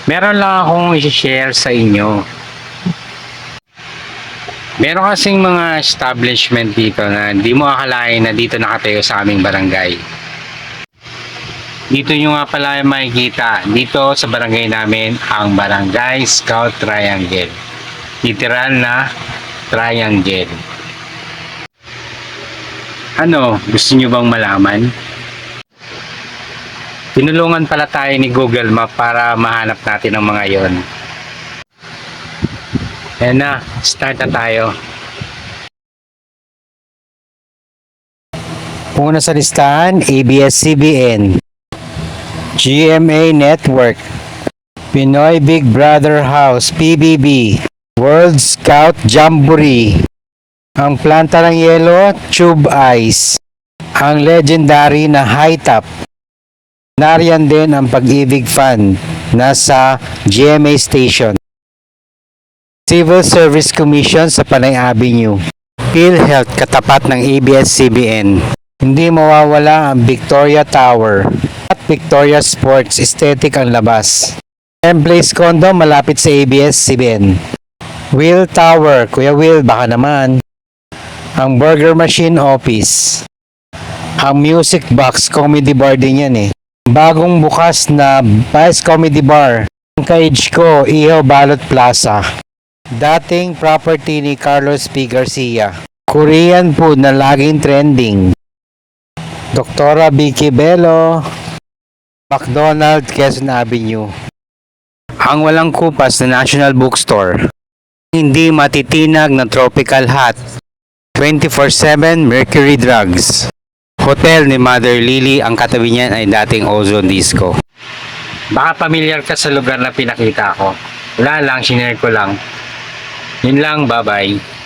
Meron lang akong i-share sa inyo. Meron kasing mga establishment dito na hindi mo akalain na dito nakatayo sa aming barangay. Dito nyo nga pala makikita, dito sa barangay namin, ang Barangay Scout Triangle. Literal na triangle. Ano, gusto nyo bang malaman? Tinulungan pala tayo ni Google Map para mahanap natin ang mga yon. Ayan na, start na tayo. Una sa listahan, ABS-CBN, GMA Network, Pinoy Big Brother House, PBB, World Scout Jamboree, ang Planta ng Yelo, Tube Ice, ang legendary na High Top. Nariyan din ang Pag-ibig Fund, nasa GMA Station. Civil Service Commission sa Panay Avenue. PhilHealth katapat ng ABS-CBN. Hindi mawawala ang Victoria Tower at Victoria Sports Aesthetic ang labas. M-Place Condo malapit sa ABS-CBN. Will Tower, Kuya Will, baka naman. Ang Burger Machine Office. Ang Music Box Comedy Bar din yan eh. Bagong bukas na Vice Comedy Bar. Ang ka-age ko, Ihaw Balot Plaza. Dating property ni Carlos P. Garcia. Korean food na laging trending. Doktora Vicky Bello, McDonald, Quezon Avenue. Ang walang kupas na National Bookstore. Hindi matitinag na tropical hot. 24/7 Mercury Drugs. Hotel ni Mother Lily, ang katabi niyan ay dating Ozone Disco. Baka pamilyar ka sa lugar na pinakita ko. Wala lang, sinare ko lang. Yun lang, bye-bye.